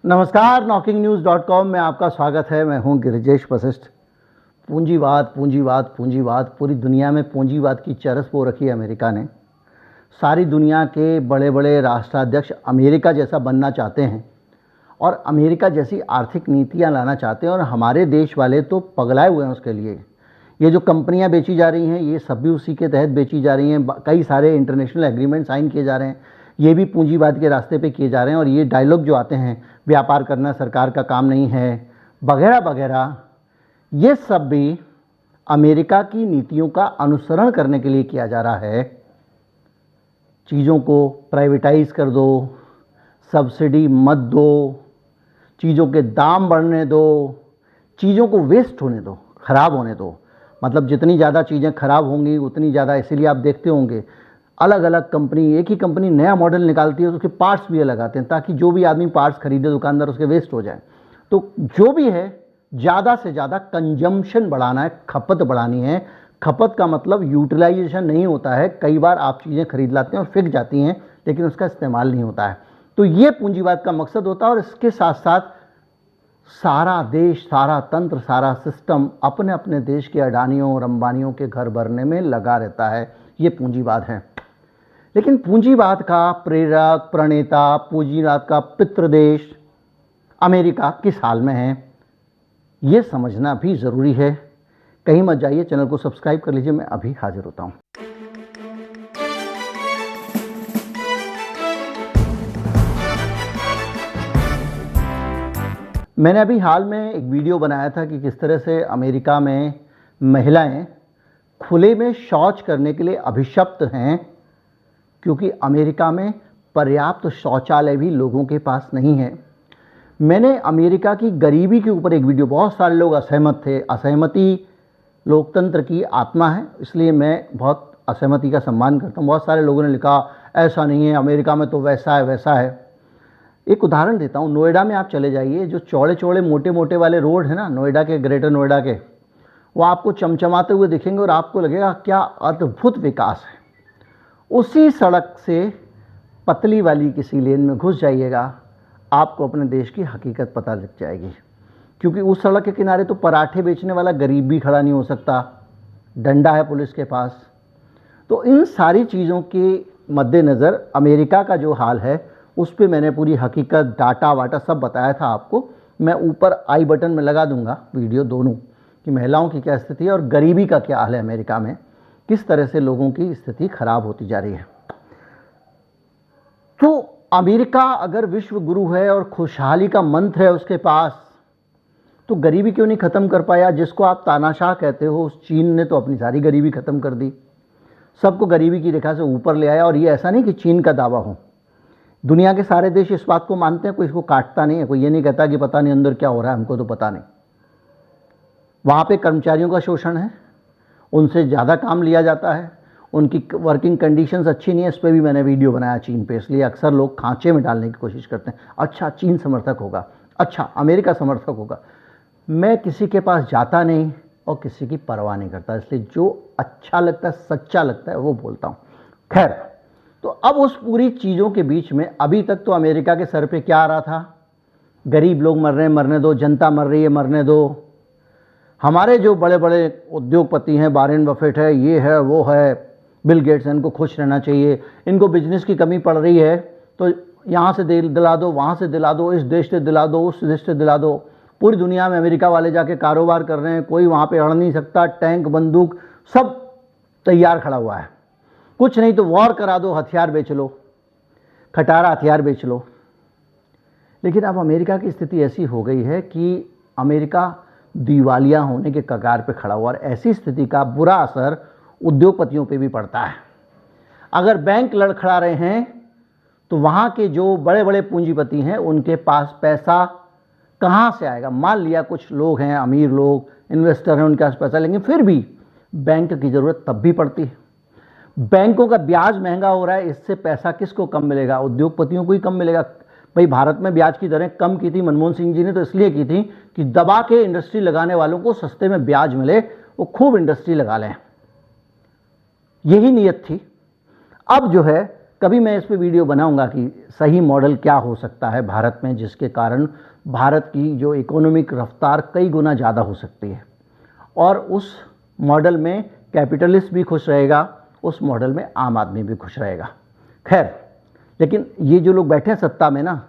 नमस्कार, knocking-news.com में आपका स्वागत है। मैं हूं गिरिजेश वशिष्ठ। पूंजीवाद पूंजीवाद पूंजीवाद, पूरी दुनिया में पूंजीवाद की चरस बो रखी है अमेरिका ने। सारी दुनिया के बड़े बड़े राष्ट्राध्यक्ष अमेरिका जैसा बनना चाहते हैं और अमेरिका जैसी आर्थिक नीतियां लाना चाहते हैं, और हमारे देश वाले तो पगलाए हुए हैं उसके लिए। ये जो कंपनियां बेची जा रही हैं, ये सब भी उसी के तहत बेची जा रही हैं। कई सारे इंटरनेशनल एग्रीमेंट साइन किए जा रहे हैं, ये भी पूंजीवाद के रास्ते पे किए जा रहे हैं। और ये डायलॉग जो आते हैं, व्यापार करना सरकार का काम नहीं है वगैरह वगैरह, ये सब भी अमेरिका की नीतियों का अनुसरण करने के लिए किया जा रहा है। चीज़ों को प्राइवेटाइज कर दो, सब्सिडी मत दो, चीज़ों के दाम बढ़ने दो, चीज़ों को वेस्ट होने दो, ख़राब होने दो। मतलब जितनी ज़्यादा चीज़ें ख़राब होंगी उतनी ज़्यादा, इसीलिए आप देखते होंगे अलग अलग कंपनी, एक ही कंपनी नया मॉडल निकालती है तो उसके पार्ट्स भी अलग आते हैं, ताकि जो भी आदमी पार्ट्स खरीदे दुकानदार, उसके वेस्ट हो जाए। तो जो भी है, ज़्यादा से ज़्यादा कंजम्पशन बढ़ाना है, खपत बढ़ानी है। खपत का मतलब यूटिलाइजेशन नहीं होता है। कई बार आप चीज़ें खरीद लाते हैं और फिक जाती हैं, लेकिन उसका इस्तेमाल नहीं होता है। तो ये पूंजीवाद का मकसद होता है। और इसके साथ साथ सारा देश, सारा तंत्र, सारा सिस्टम अपने अपने देश के अडानियों और अंबानियों के घर भरने में लगा रहता है। ये पूंजीवाद है। लेकिन पूंजीवाद का प्रेरक, प्रणेता, पूंजीवाद का पितृदेश अमेरिका किस हाल में है, ये समझना भी ज़रूरी है। कहीं मत जाइए, चैनल को सब्सक्राइब कर लीजिए। मैं अभी हाजिर होता हूँ। मैंने अभी हाल में एक वीडियो बनाया था कि किस तरह से अमेरिका में महिलाएं खुले में शौच करने के लिए अभिशप्त हैं, क्योंकि अमेरिका में पर्याप्त शौचालय भी लोगों के पास नहीं है। मैंने अमेरिका की गरीबी के ऊपर एक वीडियो, बहुत सारे लोग असहमत थे। असहमति लोकतंत्र की आत्मा है, इसलिए मैं बहुत असहमति का सम्मान करता हूँ। बहुत सारे लोगों ने लिखा ऐसा नहीं है, अमेरिका में तो वैसा है वैसा है। एक उदाहरण देता हूँ। नोएडा में आप चले जाइए, जो चौड़े चौड़े मोटे मोटे वाले रोड है ना, नोएडा के, ग्रेटर नोएडा के, वो आपको चमचमाते हुए दिखेंगे और आपको लगेगा क्या अद्भुत विकास है। उसी सड़क से पतली वाली किसी लेन में घुस जाइएगा, आपको अपने देश की हकीकत पता लग जाएगी। क्योंकि उस सड़क के किनारे तो पराठे बेचने वाला गरीब भी खड़ा नहीं हो सकता, डंडा है पुलिस के पास। तो इन सारी चीज़ों के मद्देनज़र अमेरिका का जो हाल है, उस पर मैंने पूरी हकीकत, डाटा वाटा सब बताया था आपको। मैं ऊपर आई बटन में लगा दूंगा वीडियो दोनों, कि महिलाओं की क्या स्थिति है और गरीबी का क्या हाल है अमेरिका में, किस तरह से लोगों की स्थिति खराब होती जा रही है। तो अमेरिका अगर विश्व गुरु है और खुशहाली का मंत्र है उसके पास, तो गरीबी क्यों नहीं खत्म कर पाया? जिसको आप तानाशाह कहते हो, उस चीन ने तो अपनी सारी गरीबी खत्म कर दी, सबको गरीबी की रेखा से ऊपर ले आया। और ये ऐसा नहीं कि चीन का दावा हो, दुनिया के सारे देश इस बात को मानते हैं, कोई इसको काटता नहीं है। कोई ये नहीं कहता कि पता नहीं अंदर क्या हो रहा है, हमको तो पता नहीं। वहाँ पे कर्मचारियों का शोषण है, उनसे ज़्यादा काम लिया जाता है, उनकी वर्किंग कंडीशंस अच्छी नहीं है। इस पर भी मैंने वीडियो बनाया चीन पे। इसलिए अक्सर लोग खांचे में डालने की कोशिश करते हैं। अच्छा, चीन समर्थक होगा, अच्छा अमेरिका समर्थक होगा। मैं किसी के पास जाता नहीं और किसी की परवाह नहीं करता, इसलिए जो अच्छा लगता है, सच्चा लगता है, वो बोलता हूँ। खैर, तो अब उस पूरी चीज़ों के बीच में अभी तक तो अमेरिका के सर पे क्या आ रहा था? गरीब लोग मर रहे हैं, मरने दो। जनता मर रही है, मरने दो। हमारे जो बड़े बड़े उद्योगपति हैं, वारेन बफेट है, ये है, वो है, बिल गेट्स हैं, इनको खुश रहना चाहिए। इनको बिजनेस की कमी पड़ रही है तो यहाँ से दिला दो, वहाँ से दिला दो, इस देश से दिला दो, उस देश से दिला दो। पूरी दुनिया में अमेरिका वाले जाके कारोबार कर रहे हैं, कोई वहाँ पे अड़ नहीं सकता। टैंक, बंदूक सब तैयार खड़ा हुआ है। कुछ नहीं तो वॉर करा दो, हथियार बेच लो, खटारा हथियार बेच लो। लेकिन अब अमेरिका की स्थिति ऐसी हो गई है कि अमेरिका दिवालिया होने के कगार पे खड़ा हुआ। और ऐसी स्थिति का बुरा असर उद्योगपतियों पे भी पड़ता है। अगर बैंक लड़खड़ा रहे हैं तो वहाँ के जो बड़े बड़े पूंजीपति हैं, उनके पास पैसा कहाँ से आएगा? मान लिया कुछ लोग हैं, अमीर लोग, इन्वेस्टर हैं, उनके पास पैसा, लेकिन फिर भी बैंक की ज़रूरत तब भी पड़ती है। बैंकों का ब्याज महंगा हो रहा है, इससे पैसा किसको कम मिलेगा? उद्योगपतियों को ही कम मिलेगा। भाई, भारत में ब्याज की दरें कम की थी मनमोहन सिंह जी ने, तो इसलिए की थी कि दबा के इंडस्ट्री लगाने वालों को सस्ते में ब्याज मिले, वो खूब इंडस्ट्री लगा लें। यही नीयत थी। अब जो है कभी मैं इस पे वीडियो बनाऊंगा कि सही मॉडल क्या हो सकता है भारत में, जिसके कारण भारत की जो इकोनॉमिक रफ्तार कई गुना ज़्यादा हो सकती है, और उस मॉडल में कैपिटलिस्ट भी खुश रहेगा, उस मॉडल में आम आदमी भी खुश रहेगा। खैर, लेकिन ये जो लोग बैठे हैं सत्ता में ना,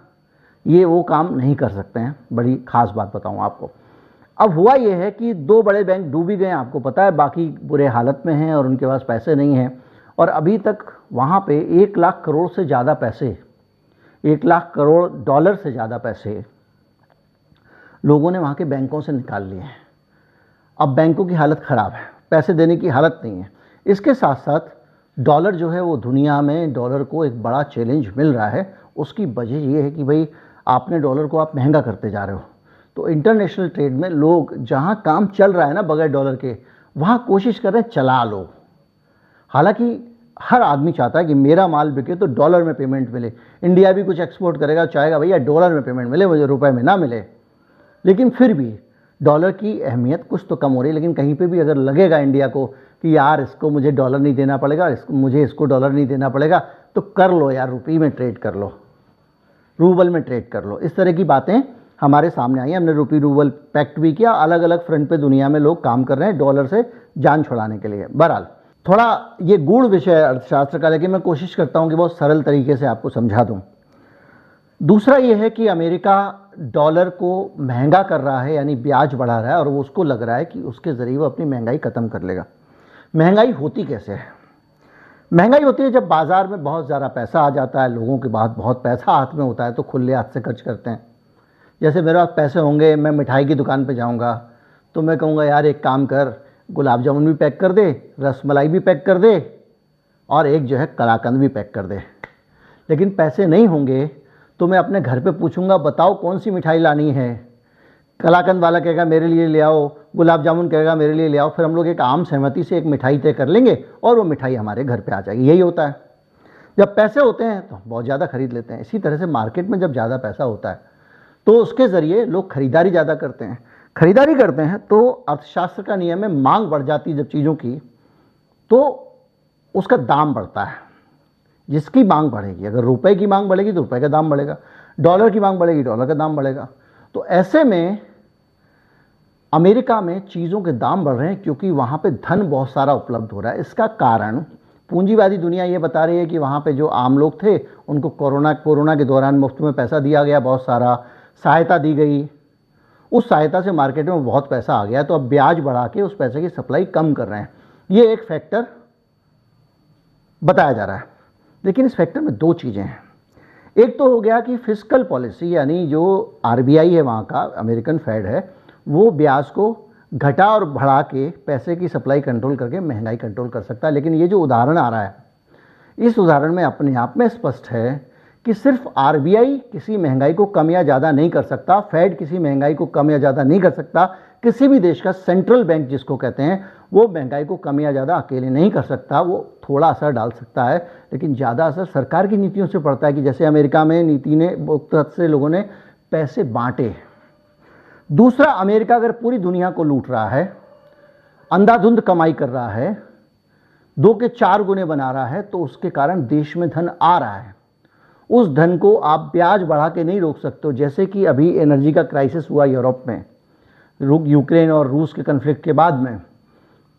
ये वो काम नहीं कर सकते हैं। बड़ी खास बात बताऊं आपको। अब हुआ ये है कि 2 बड़े बैंक डूब ही गए, आपको पता है, बाकी बुरे हालत में हैं और उनके पास पैसे नहीं हैं। और अभी तक वहाँ पे 1 लाख करोड़ से ज़्यादा पैसे, 1 लाख करोड़ डॉलर से ज़्यादा पैसे लोगों ने वहाँ के बैंकों से निकाल लिए हैं। अब बैंकों की हालत ख़राब है, पैसे देने की हालत नहीं है। इसके साथ साथ डॉलर जो है वो दुनिया में डॉलर को एक बड़ा चैलेंज मिल रहा है। उसकी वजह ये है कि भाई आपने डॉलर को आप महंगा करते जा रहे हो, तो इंटरनेशनल ट्रेड में लोग जहाँ काम चल रहा है ना बगैर डॉलर के, वहाँ कोशिश कर रहे हैं चला लो। हालांकि हर आदमी चाहता है कि मेरा माल बिके तो डॉलर में पेमेंट मिले। इंडिया भी कुछ एक्सपोर्ट करेगा, चाहेगा भैया डॉलर में पेमेंट मिले, मुझे रुपए में ना मिले। लेकिन फिर भी डॉलर की अहमियत कुछ तो कम हो रही है। लेकिन कहीं पे भी अगर लगेगा इंडिया को कि यार इसको मुझे डॉलर नहीं देना पड़ेगा, मुझे इसको डॉलर नहीं देना पड़ेगा, तो कर लो यार, रुपये में ट्रेड कर लो, रूबल में ट्रेड कर लो। इस तरह की बातें हमारे सामने आई हैं। हमने रुपी रूबल पैक्ट भी किया। अलग अलग फ्रंट पे दुनिया में लोग काम कर रहे हैं डॉलर से जान छुड़ाने के लिए। बहरहाल थोड़ा ये गूढ़ विषय है अर्थशास्त्र का, लेकिन मैं कोशिश करता हूँ कि बहुत सरल तरीके से आपको समझा दूँ। दूसरा ये है कि अमेरिका डॉलर को महंगा कर रहा है, यानी ब्याज बढ़ा रहा है, और वो उसको लग रहा है कि उसके ज़रिए वो अपनी महंगाई ख़त्म कर लेगा। महंगाई होती कैसे है? महंगाई होती है जब बाज़ार में बहुत ज़्यादा पैसा आ जाता है, लोगों के पास बहुत पैसा हाथ में होता है तो खुले हाथ से खर्च करते हैं। जैसे मेरे पास पैसे होंगे, मैं मिठाई की दुकान पे जाऊंगा तो मैं कहूँगा यार एक काम कर, गुलाब जामुन भी पैक कर दे, रसमलाई भी पैक कर दे, और एक जो है कलाकंद भी पैक कर दे। लेकिन पैसे नहीं होंगे तो मैं अपने घर पे पूछूंगा बताओ कौन सी मिठाई लानी है। कलाकंद वाला कहेगा मेरे लिए ले आओ, गुलाब जामुन कहेगा मेरे लिए ले आओ। फिर हम लोग एक आम सहमति से एक मिठाई तय कर लेंगे और वो मिठाई हमारे घर पे आ जाएगी। यही होता है। जब पैसे होते हैं तो बहुत ज़्यादा खरीद लेते हैं। इसी तरह से मार्केट में जब ज़्यादा पैसा होता है तो उसके ज़रिए लोग खरीदारी ज़्यादा करते हैं। खरीदारी करते हैं तो अर्थशास्त्र का नियम है, मांग बढ़ जाती है जब चीज़ों की तो उसका दाम बढ़ता है। जिसकी मांग बढ़ेगी, अगर रुपए की मांग बढ़ेगी तो रुपए का दाम बढ़ेगा, डॉलर की मांग बढ़ेगी डॉलर का दाम बढ़ेगा। तो ऐसे में अमेरिका में चीज़ों के दाम बढ़ रहे हैं क्योंकि वहाँ पे धन बहुत सारा उपलब्ध हो रहा है। इसका कारण पूंजीवादी दुनिया ये बता रही है कि वहाँ पे जो आम लोग थे उनको कोरोना के दौरान मुफ्त में पैसा दिया गया, बहुत सारा सहायता दी गई। उस सहायता से मार्केट में बहुत पैसा आ गया, तो अब ब्याज बढ़ा के उस पैसे की सप्लाई कम कर रहे हैं। ये एक फैक्टर बताया जा रहा है। लेकिन इस फैक्टर में 2 चीज़ें हैं। एक तो हो गया कि फिस्कल पॉलिसी, यानी जो आरबीआई है वहाँ का, अमेरिकन फेड है, वो ब्याज को घटा और बढ़ा के पैसे की सप्लाई कंट्रोल करके महंगाई कंट्रोल कर सकता है। लेकिन ये जो उदाहरण आ रहा है, इस उदाहरण में अपने आप में स्पष्ट है कि सिर्फ आरबीआई किसी महंगाई को कम या ज़्यादा नहीं कर सकता, फेड किसी महंगाई को कम या ज़्यादा नहीं कर सकता। किसी भी देश का सेंट्रल बैंक जिसको कहते हैं वो महंगाई को कम या ज़्यादा अकेले नहीं कर सकता। वो थोड़ा असर डाल सकता है, लेकिन ज़्यादा असर सरकार की नीतियों से पड़ता है कि जैसे अमेरिका में नीति ने बहुत से लोगों ने पैसे बांटे। दूसरा, अमेरिका अगर पूरी दुनिया को लूट रहा है, अंधाधुंध कमाई कर रहा है, 2 के 4 गुने बना रहा है, तो उसके कारण देश में धन आ रहा है। उस धन को आप ब्याज बढ़ा के नहीं रोक सकते हो। जैसे कि अभी एनर्जी का क्राइसिस हुआ यूरोप में, यूक्रेन और रूस के कन्फ्लिक्ट के बाद में,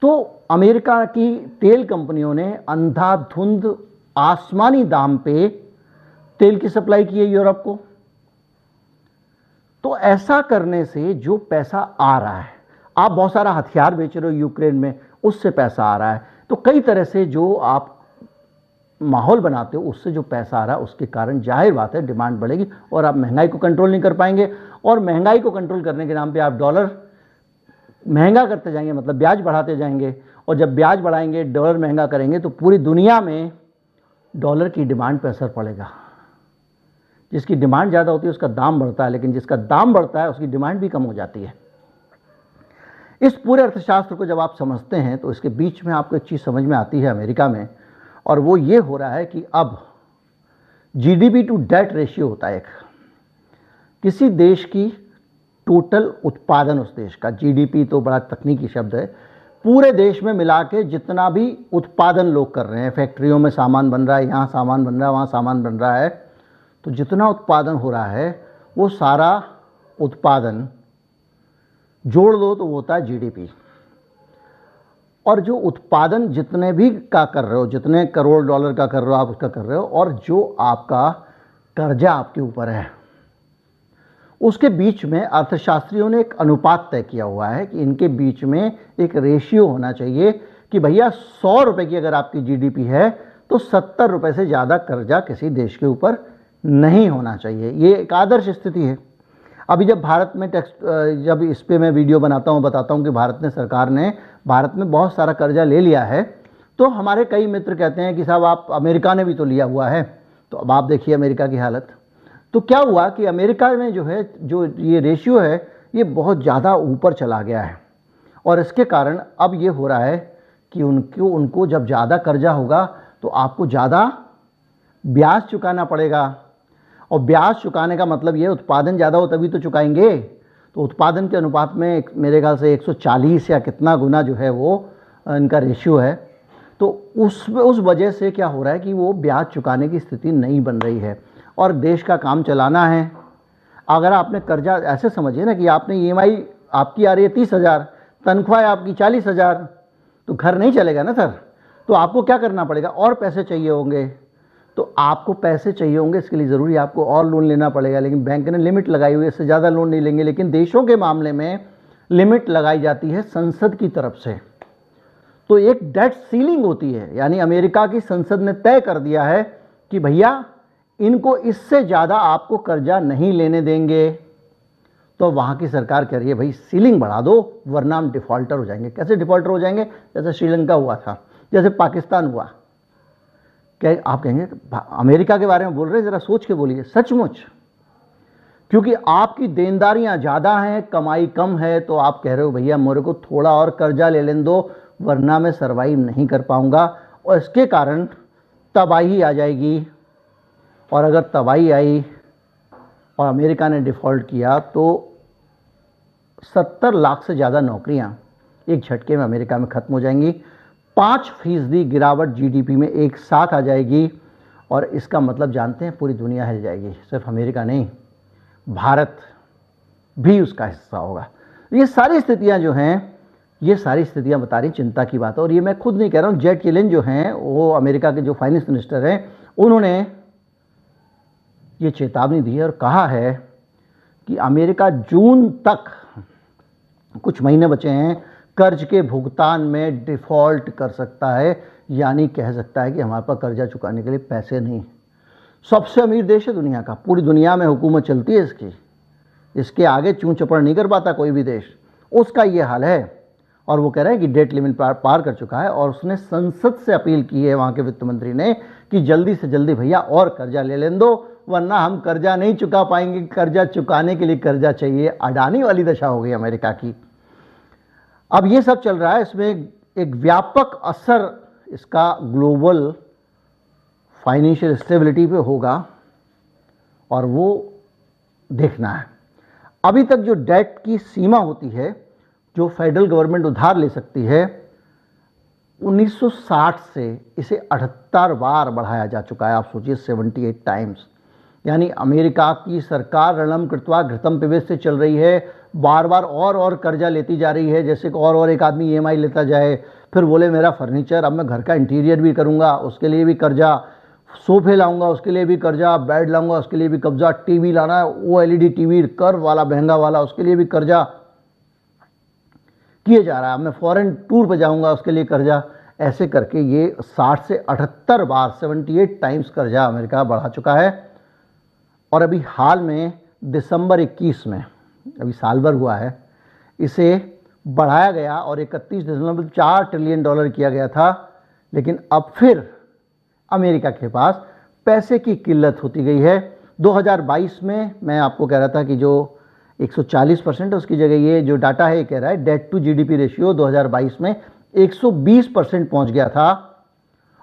तो अमेरिका की तेल कंपनियों ने अंधाधुंध आसमानी दाम पे तेल की सप्लाई की है यूरोप को। तो ऐसा करने से जो पैसा आ रहा है, आप बहुत सारा हथियार बेच रहे हो यूक्रेन में, उससे पैसा आ रहा है। तो कई तरह से जो आप माहौल बनाते हो उससे जो पैसा आ रहा है, उसके कारण जाहिर बात है डिमांड बढ़ेगी और आप महंगाई को कंट्रोल नहीं कर पाएंगे। और महंगाई को कंट्रोल करने के नाम पे आप डॉलर महंगा करते जाएंगे, मतलब ब्याज बढ़ाते जाएंगे। और जब ब्याज बढ़ाएंगे, डॉलर महंगा करेंगे, तो पूरी दुनिया में डॉलर की डिमांड पर असर पड़ेगा। जिसकी डिमांड ज़्यादा होती है उसका दाम बढ़ता है, लेकिन जिसका दाम बढ़ता है उसकी डिमांड भी कम हो जाती है। इस पूरे अर्थशास्त्र को जब आप समझते हैं तो इसके बीच में आपको एक चीज़ समझ में आती है अमेरिका में, और वो ये हो रहा है कि अब जीडीपी टू डेट रेशियो होता है। एक किसी देश की टोटल उत्पादन, उस देश का जीडीपी तो बड़ा तकनीकी शब्द है, पूरे देश में मिला के जितना भी उत्पादन लोग कर रहे हैं, फैक्ट्रियों में सामान बन रहा है, यहाँ सामान बन रहा है, वहाँ सामान बन रहा है, तो जितना उत्पादन हो रहा है वो सारा उत्पादन जोड़ दो तो वो होता है जीडीपी। और जो उत्पादन जितने भी का कर रहे हो, जितने करोड़ डॉलर का कर रहे हो आप उसका कर रहे हो, और जो आपका कर्जा आपके ऊपर है, उसके बीच में अर्थशास्त्रियों ने एक अनुपात तय किया हुआ है कि इनके बीच में एक रेशियो होना चाहिए कि भैया 100 रुपये की अगर आपकी जीडीपी है तो 70 रुपये से ज़्यादा कर्जा किसी देश के ऊपर नहीं होना चाहिए। ये एक आदर्श स्थिति है। अभी जब भारत में जब इस पे मैं वीडियो बनाता हूँ, बताता हूँ कि सरकार ने भारत में बहुत सारा कर्जा ले लिया है, तो हमारे कई मित्र कहते हैं कि साहब आप, अमेरिका ने भी तो लिया हुआ है। तो अब आप देखिए अमेरिका की हालत। तो क्या हुआ कि अमेरिका में जो है, जो ये रेशियो है, ये बहुत ज़्यादा ऊपर चला गया है, और इसके कारण अब ये हो रहा है कि उनको जब ज़्यादा कर्जा होगा तो आपको ज़्यादा ब्याज चुकाना पड़ेगा, और ब्याज चुकाने का मतलब ये उत्पादन ज़्यादा हो तभी तो चुकाएंगे। तो उत्पादन के अनुपात में मेरे ख्याल से 140 या कितना गुना जो है वो इनका रेशियो है। तो उस वजह से क्या हो रहा है कि वो ब्याज चुकाने की स्थिति नहीं बन रही है, और देश का काम चलाना है। अगर आपने कर्जा, ऐसे समझिए ना कि आपने ईएमआई आपकी आ रही है 30,000, तनख्वाह है आपकी 40,000, तो घर नहीं चलेगा ना सर। तो आपको क्या करना पड़ेगा, और पैसे चाहिए होंगे। तो आपको पैसे चाहिए होंगे, इसके लिए ज़रूरी आपको और लोन लेना पड़ेगा, लेकिन बैंक ने लिमिट लगाई हुई है, इससे ज़्यादा लोन नहीं लेंगे। लेकिन देशों के मामले में लिमिट लगाई जाती है संसद की तरफ से। तो एक डेट सीलिंग होती है, यानी अमेरिका की संसद ने तय कर दिया है कि भैया इनको इससे ज़्यादा आपको कर्जा नहीं लेने देंगे। तो वहाँ की सरकार कह रही है भाई सीलिंग बढ़ा दो, वरना हम डिफ़ॉल्टर हो जाएंगे। कैसे डिफ़ॉल्टर हो जाएंगे? जैसे श्रीलंका हुआ था, जैसे पाकिस्तान हुआ। क्या आप कहेंगे अमेरिका के बारे में बोल रहे हैं, ज़रा सोच के बोलिए, सचमुच। क्योंकि आपकी देनदारियाँ ज़्यादा हैं, कमाई कम है, तो आप कह रहे हो भैया मेरे को थोड़ा और कर्जा ले लेने दो, वरना मैं सर्वाइव नहीं कर पाऊँगा, और इसके कारण तबाही आ जाएगी। और अगर तबाही आई और अमेरिका ने डिफ़ॉल्ट किया तो 70 लाख से ज़्यादा नौकरियां एक झटके में अमेरिका में ख़त्म हो जाएंगी। 5% गिरावट जीडीपी में एक साथ आ जाएगी, और इसका मतलब जानते हैं पूरी दुनिया हिल जाएगी। सिर्फ अमेरिका नहीं, भारत भी उसका हिस्सा होगा। ये सारी स्थितियां जो हैं, ये सारी स्थितियां बता रही चिंता की बात है। और ये मैं खुद नहीं कह रहा हूँ, जेट येलेन जो हैं, वो अमेरिका के जो फाइनेंस मिनिस्टर हैं, उन्होंने ये चेतावनी दी है और कहा है कि अमेरिका जून तक, कुछ महीने बचे हैं, कर्ज के भुगतान में डिफ़ॉल्ट कर सकता है, यानी कह सकता है कि हमारे पास कर्जा चुकाने के लिए पैसे नहीं। सबसे अमीर देश है दुनिया का, पूरी दुनिया में हुकूमत चलती है इसकी, इसके आगे चूं चपड़ नहीं कर पाता कोई भी देश, उसका ये हाल है। और वो कह रहा है कि डेट लिमिट पार कर चुका है, और उसने संसद से अपील की है, वहाँ के वित्त मंत्री ने, कि जल्दी से जल्दी भैया और कर्जा ले लेने दो, वरना हम कर्जा नहीं चुका पाएंगे। कर्जा चुकाने के लिए कर्जा चाहिए। अडानी वाली दशा हो गई अमेरिका की। अब ये सब चल रहा है, इसमें एक व्यापक असर इसका ग्लोबल फाइनेंशियल स्टेबिलिटी पे होगा, और वो देखना है। अभी तक जो डेट की सीमा होती है, जो फेडरल गवर्नमेंट उधार ले सकती है, 1960 से इसे 78 बार बढ़ाया जा चुका है। आप सोचिए, 78 टाइम्स। यानी अमेरिका की सरकार ऋणम कृत्वा घृतम पिबेत से चल रही है, बार बार और कर्जा लेती जा रही है। जैसे कि और एक आदमी ईएमआई लेता जाए, फिर बोले मेरा फर्नीचर, अब मैं घर का इंटीरियर भी करूँगा, उसके लिए भी कर्जा, सोफे लाऊंगा उसके लिए भी कर्जा, बेड लाऊंगा उसके लिए भी कर्जा, टीवी लाना है, वो एलईडी टीवी कर्व वाला महंगा वाला, उसके लिए भी कर्जा किए जा रहा है। मैं फॉरेन टूर पे जाऊंगा उसके लिए कर्जा। ऐसे करके ये 60 से 78 बार 78 टाइम्स कर्जा अमेरिका बढ़ा चुका है। और अभी हाल में दिसंबर 21 में, अभी साल भर हुआ है, इसे बढ़ाया गया और 31.4 ट्रिलियन डॉलर किया गया था। लेकिन अब फिर अमेरिका के पास पैसे की किल्लत होती गई है। 2022 में मैं आपको कह रहा था कि जो 140% है, उसकी जगह ये जो डाटा है ये कह रहा है डेट टू जीडीपी रेशियो 2022 में 120% पहुंच गया था,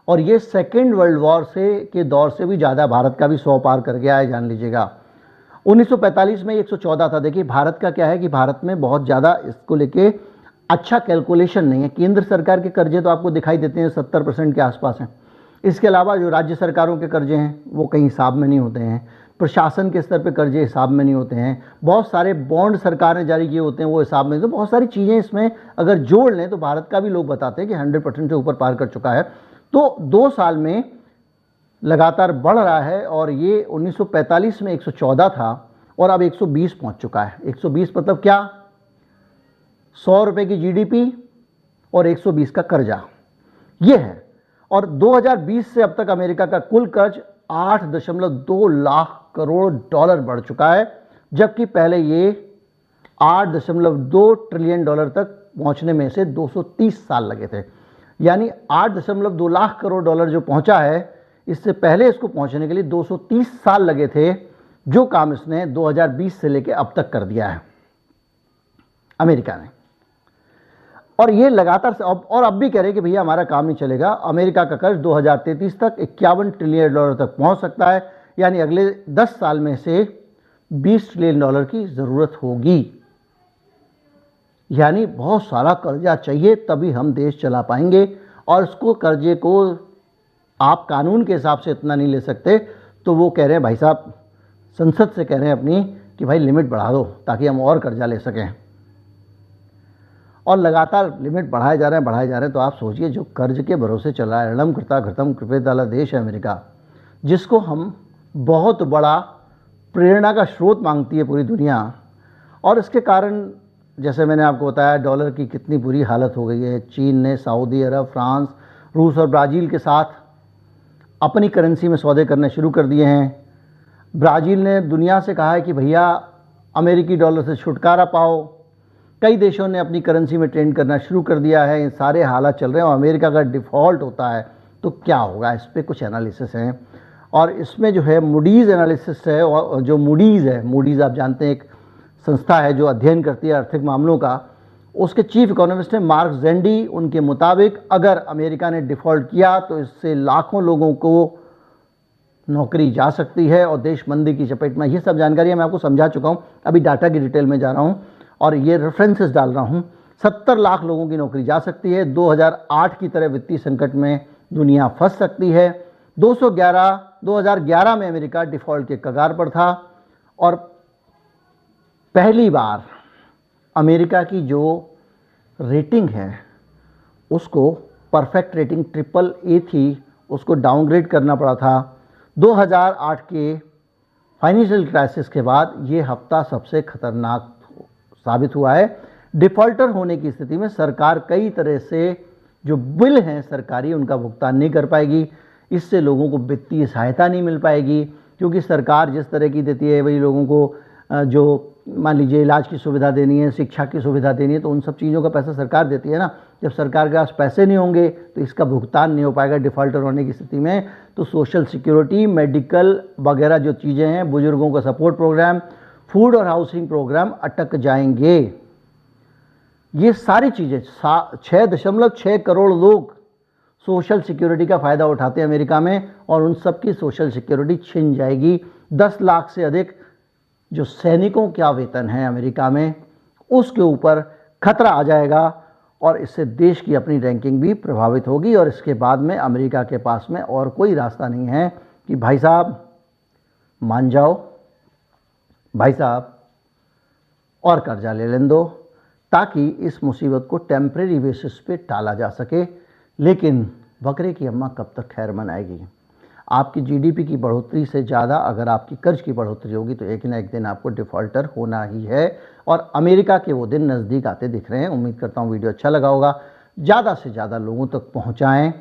और ये सेकेंड वर्ल्ड वॉर के दौर से भी ज़्यादा, भारत का भी 100 पार कर गया है, जान लीजिएगा। 1945 में 114 था। देखिए भारत का क्या है कि भारत में बहुत ज़्यादा इसको लेके अच्छा कैलकुलेशन नहीं है। केंद्र सरकार के कर्जे तो आपको दिखाई देते हैं 70% के आसपास हैं। इसके अलावा जो राज्य सरकारों के कर्जे हैं वो कहीं हिसाब में नहीं होते हैं। प्रशासन के स्तर पे कर्जे हिसाब में नहीं होते हैं। बहुत सारे बॉन्ड सरकार ने जारी किए होते हैं वो हिसाब में, तो बहुत सारी चीज़ें इसमें अगर जोड़ लें तो भारत का भी लोग बताते हैं कि 100% से ऊपर पार कर चुका है। तो 2 साल में लगातार बढ़ रहा है और ये 1945 में 114 था और अब 120 पहुंच चुका है। 120 मतलब क्या? 100 रुपये की जीडीपी और 120 का कर्जा, ये है। और 2020 से अब तक अमेरिका का कुल कर्ज 8.2 लाख करोड़ डॉलर बढ़ चुका है, जबकि पहले ये 8.2 ट्रिलियन डॉलर तक पहुंचने में से 230 साल लगे थे। यानी 8.2 लाख करोड़ डॉलर जो पहुंचा है, इससे पहले इसको पहुंचने के लिए 230 साल लगे थे, जो काम इसने 2020 से लेकर अब तक कर दिया है अमेरिका ने। और ये लगातार से अब भी कह रहे हैं कि भैया हमारा काम नहीं चलेगा। अमेरिका का कर्ज 2033 तक 51 ट्रिलियन डॉलर तक पहुंच सकता है, यानी अगले 10 साल में से 20 ट्रिलियन डॉलर की ज़रूरत होगी। यानी बहुत सारा कर्जा चाहिए, तभी हम देश चला पाएंगे। और इसको कर्जे को आप कानून के हिसाब से इतना नहीं ले सकते, तो वो कह रहे हैं भाई साहब, संसद से कह रहे हैं अपनी कि भाई लिमिट बढ़ा दो ताकि हम और कर्जा ले सकें। और लगातार लिमिट बढ़ाए जा रहे हैं। तो आप सोचिए, जो कर्ज के भरोसे चला है, ऋणम कृता घृतम कृपेत वाला देश है अमेरिका, जिसको हम बहुत बड़ा प्रेरणा का स्रोत मांगती है पूरी दुनिया। और इसके कारण जैसे मैंने आपको बताया डॉलर की कितनी बुरी हालत हो गई है। चीन ने सऊदी अरब, फ्रांस, रूस और ब्राज़ील के साथ अपनी करेंसी में सौदे करने शुरू कर दिए हैं। ब्राज़ील ने दुनिया से कहा है कि भैया अमेरिकी डॉलर से छुटकारा पाओ। कई देशों ने अपनी करेंसी में ट्रेड करना शुरू कर दिया है। ये सारे हालात चल रहे हैं और अमेरिका का डिफ़ॉल्ट होता है तो क्या होगा, इस पर कुछ एनालिसिस हैं। और इसमें जो है मूडीज़ एनालिसिस है, और जो मूडीज़ है, मूडीज़ आप जानते हैं एक संस्था है जो अध्ययन करती है आर्थिक मामलों का, उसके चीफ इकोनॉमिस्ट हैं मार्क जेंडी। उनके मुताबिक अगर अमेरिका ने डिफ़ॉल्ट किया तो इससे लाखों लोगों को नौकरी जा सकती है और देश मंदी की चपेट में। ये सब जानकारी मैं आपको समझा चुका हूँ, अभी डाटा की डिटेल में जा रहा हूँ और ये रेफरेंसेस डाल रहा हूँ। 70 लाख लोगों की नौकरी जा सकती है। 2008 की तरह वित्तीय संकट में दुनिया फंस सकती है। 2011 में अमेरिका डिफ़ॉल्ट के कगार पर था और पहली बार अमेरिका की जो रेटिंग है उसको परफेक्ट रेटिंग AAA थी, उसको डाउनग्रेड करना पड़ा था। 2008 के फाइनेंशियल क्राइसिस के बाद ये हफ्ता सबसे खतरनाक साबित हुआ है। डिफ़ॉल्टर होने की स्थिति में सरकार कई तरह से जो बिल हैं सरकारी उनका भुगतान नहीं कर पाएगी। इससे लोगों को वित्तीय सहायता नहीं मिल पाएगी, क्योंकि सरकार जिस तरह की देती है वही लोगों को जो मान लीजिए इलाज की सुविधा देनी है, शिक्षा की सुविधा देनी है, तो उन सब चीज़ों का पैसा सरकार देती है ना। जब सरकार के पास पैसे नहीं होंगे तो इसका भुगतान नहीं हो पाएगा डिफ़ॉल्टर होने की स्थिति में। तो सोशल सिक्योरिटी, मेडिकल वगैरह जो चीज़ें हैं, बुजुर्गों का सपोर्ट प्रोग्राम, फूड और हाउसिंग प्रोग्राम अटक जाएंगे। ये सारी चीज़ें 6.6 करोड़ लोग सोशल सिक्योरिटी का फ़ायदा उठाते हैं अमेरिका में, और उन सब की सोशल सिक्योरिटी छिन जाएगी। 10 लाख से अधिक जो सैनिकों का वेतन है अमेरिका में, उसके ऊपर खतरा आ जाएगा और इससे देश की अपनी रैंकिंग भी प्रभावित होगी। और इसके बाद में अमेरिका के पास में और कोई रास्ता नहीं है कि भाई साहब मान जाओ, भाई साहब और कर्जा ले लें दो, ताकि इस मुसीबत को टेम्परेरी बेसिस पे टाला जा सके। लेकिन बकरे की अम्मा कब तक खैर मनाएगी? आपकी जीडीपी की बढ़ोतरी से ज़्यादा अगर आपकी कर्ज की बढ़ोतरी होगी तो एक ना एक दिन आपको डिफ़ॉल्टर होना ही है। और अमेरिका के वो दिन नज़दीक आते दिख रहे हैं। उम्मीद करता हूँ वीडियो अच्छा लगा होगा। ज़्यादा से ज़्यादा लोगों तक पहुँचाएँ।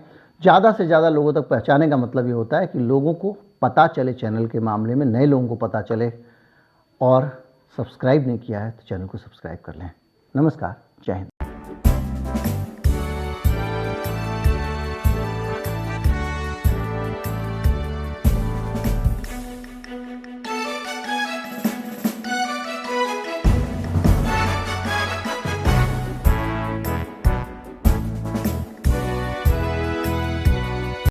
ज़्यादा से ज़्यादा लोगों तक पहुँचाने का मतलब ये होता है कि लोगों को पता चले, चैनल के मामले में नए लोगों को पता चले। और सब्सक्राइब नहीं किया है तो चैनल को सब्सक्राइब कर लें। नमस्कार, जय हिंद।